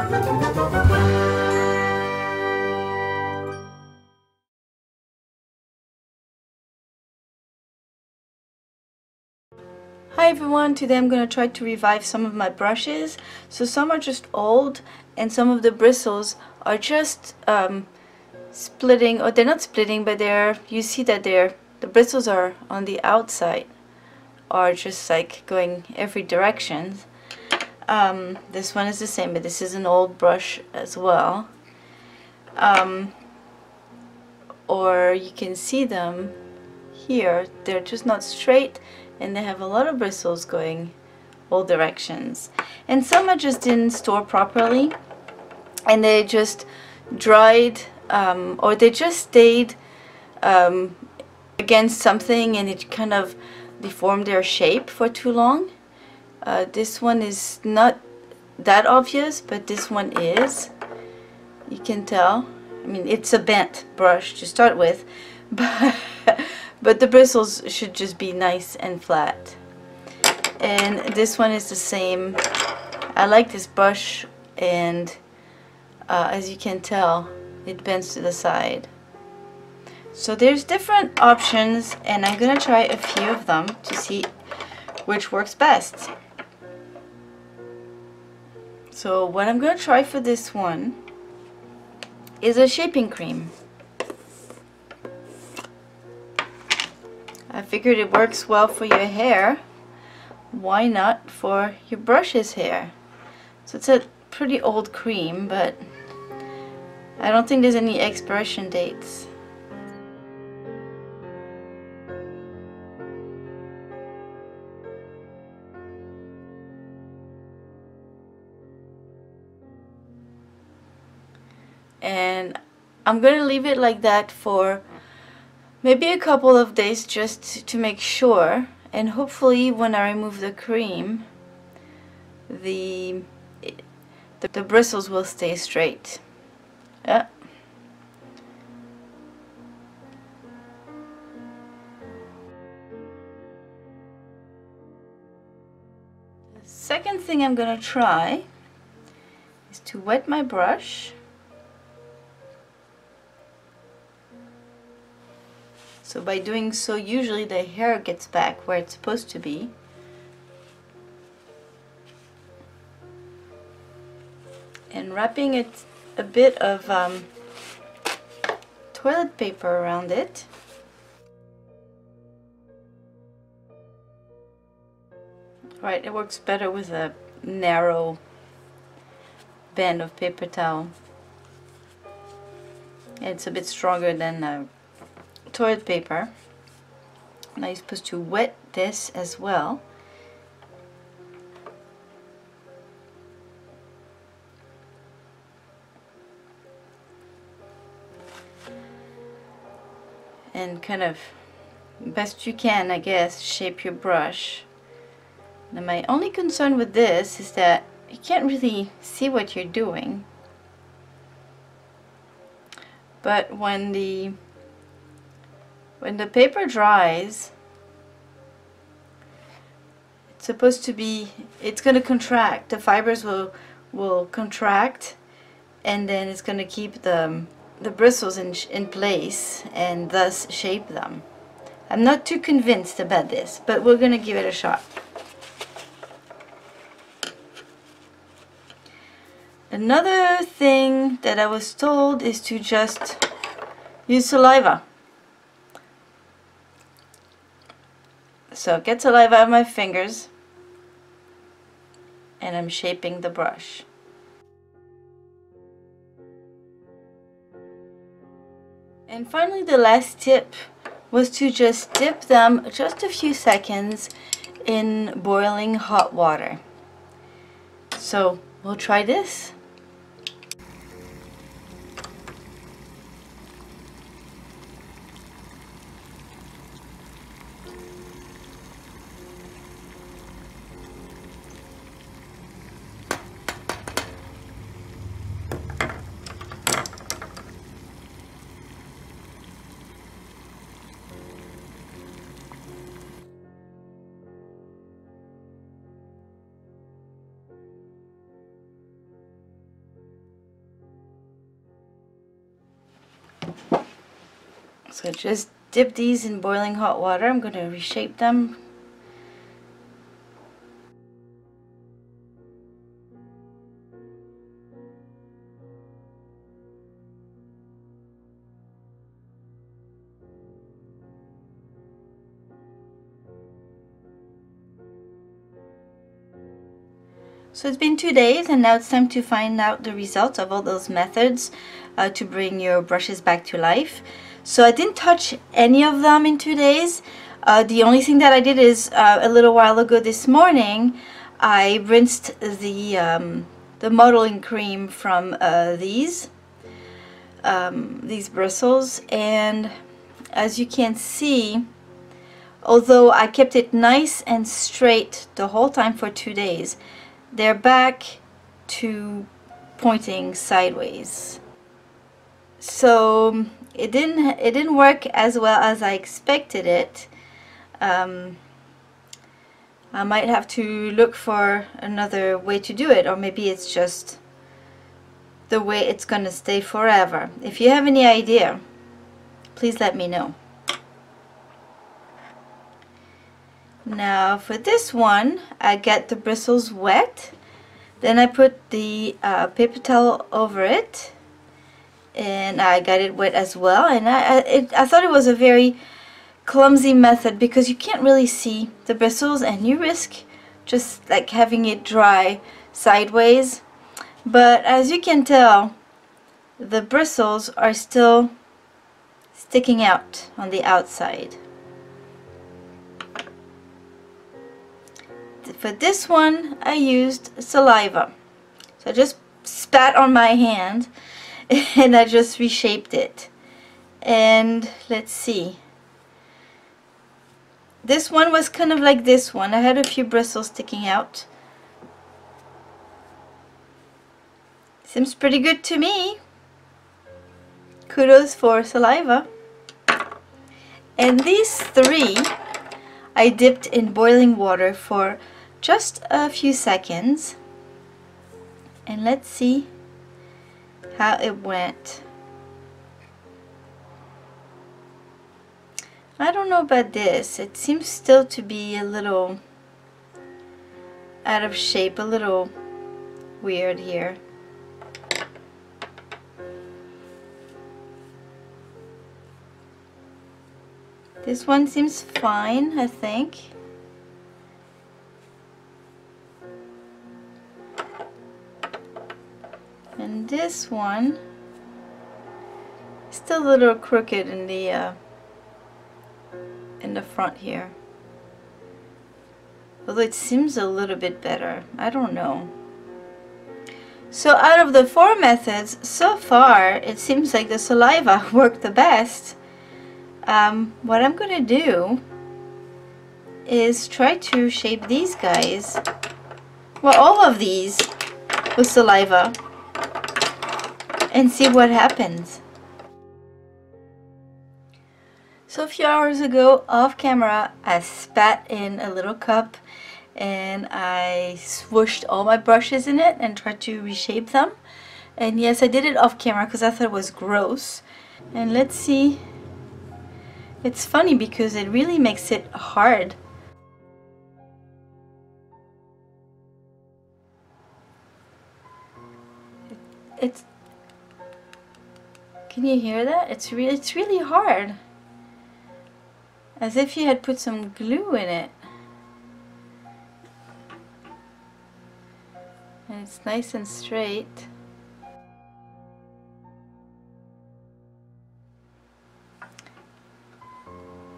Hi everyone, today I'm going to try to revive some of my brushes. So some are just old and some of the bristles are just splitting, or they're not splitting, but you see that the bristles are on the outside, are just like going every direction. This one is the same, but this is an old brush as well. Or you can see them here, they're just not straight and they have a lot of bristles going all directions. And some I just didn't store properly and they just dried, or they just stayed against something and it kind of deformed their shape for too long. This one is not that obvious, but this one is. You can tell. I mean, it's a bent brush to start with, but the bristles should just be nice and flat. And this one is the same. I like this brush, and as you can tell, it bends to the side. So there's different options, and I'm gonna try a few of them to see which works best. So what I'm gonna try for this one is a shaping cream. I figured it works well for your hair. Why not for your brush's hair? So it's a pretty old cream, but I don't think there's any expiration dates. And I'm gonna leave it like that for maybe a couple of days just to make sure, and hopefully when I remove the cream the bristles will stay straight. Yeah. The second thing I'm gonna try is to wet my brush. So by doing so, usually the hair gets back where it's supposed to be. And wrapping it a bit of toilet paper around it. Right, it works better with a narrow band of paper towel. It's a bit stronger than toilet paper. Now you're supposed to wet this as well. And kind of, best you can, I guess, shape your brush. Now my only concern with this is that you can't really see what you're doing. But when the paper dries, it's supposed to be, it's going to contract. The fibers will contract, and then it's going to keep the bristles in place and thus shape them. I'm not too convinced about this, but we're going to give it a shot. Another thing that I was told is to just use saliva. So get saliva out of my fingers, and I'm shaping the brush. And finally, the last tip was to just dip them just a few seconds in boiling hot water. So we'll try this. So just dip these in boiling hot water. I'm going to reshape them. So it's been 2 days, and now it's time to find out the results of all those methods to bring your brushes back to life. So I didn't touch any of them in 2 days. The only thing that I did is a little while ago this morning, I rinsed the modeling cream from these bristles, and as you can see, although I kept it nice and straight the whole time for 2 days, they're back to pointing sideways. So it didn't work as well as I expected it. I might have to look for another way to do it, or maybe it's just the way it's gonna stay forever. If you have any idea, please let me know. Now for this one, I get the bristles wet, then I put the paper towel over it, and I got it wet as well. And I thought it was a very clumsy method because you can't really see the bristles, and you risk just like having it dry sideways. But as you can tell, the bristles are still sticking out on the outside. For this one, I used saliva. So I just spat on my hand and I just reshaped it. And let's see. This one was kind of like this one. I had a few bristles sticking out. Seems pretty good to me. Kudos for saliva. And these three, I dipped in boiling water for just a few seconds, and let's see how it went. I don't know about this. It seems still to be a little out of shape, a little weird here. This one seems fine, I think. And this one is still a little crooked in the front here. Although it seems a little bit better. I don't know. So out of the 4 methods so far, it seems like the saliva worked the best. What I'm gonna do is try to shape these guys, well, all of these with saliva, and see what happens. So a few hours ago, off camera, I spat in a little cup and I swooshed all my brushes in it and tried to reshape them. And yes, I did it off camera because I thought it was gross. And let's see. It's funny because it really makes it hard. Can you hear that? It's really hard. As if you had put some glue in it. And it's nice and straight.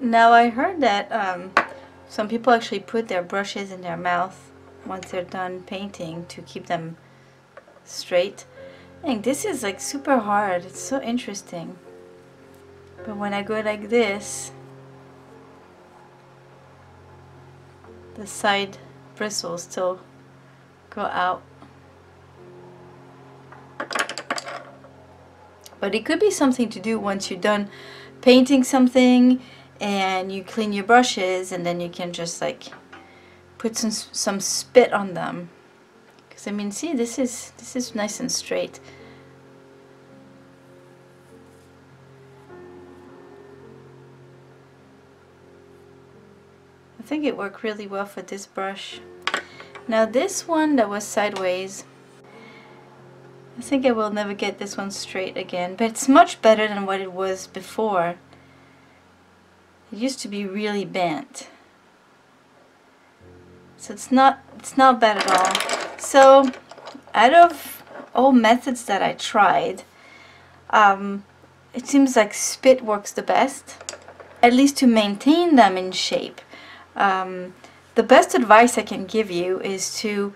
Now I heard that some people actually put their brushes in their mouth once they're done painting to keep them straight. I think this is like super hard. It's so interesting. But when I go like this, the side bristles still go out. But it could be something to do once you're done painting something and you clean your brushes, and then you can just like put some spit on them. Because I mean, see, this is nice and straight. think it worked really well for this brush. Now this one that was sideways, I think I will never get this one straight again, but it's much better than what it was before. It used to be really bent. So it's not bad at all. So out of all methods that I tried, it seems like spit works the best, at least to maintain them in shape. The best advice I can give you is to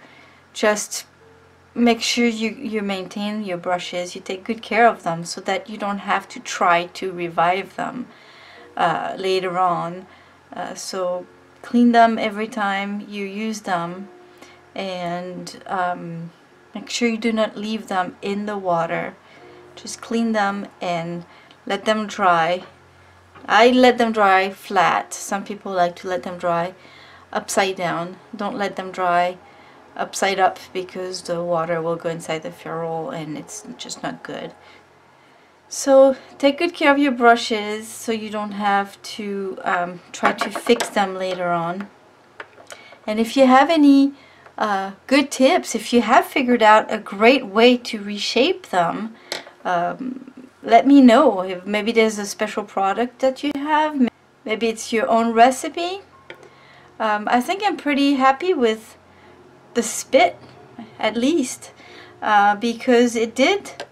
just make sure you maintain your brushes, you take good care of them so that you don't have to try to revive them later on. So clean them every time you use them, and make sure you do not leave them in the water. Just clean them and let them dry. I let them dry flat. Some people like to let them dry upside down. Don't let them dry upside up because the water will go inside the ferrule and it's just not good. So take good care of your brushes so you don't have to try to fix them later on. And if you have any good tips, if you have figured out a great way to reshape them, let me know. If maybe there's a special product that you have, maybe it's your own recipe. I think I'm pretty happy with the spit, at least, because it did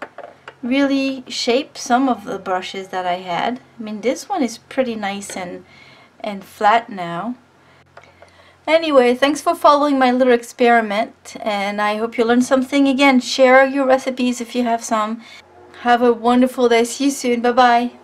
really shape some of the brushes that I had. I mean, this one is pretty nice and flat now. Anyway, thanks for following my little experiment, and I hope you learned something. Again, share your recipes if you have some. Have a wonderful day. See you soon. Bye bye.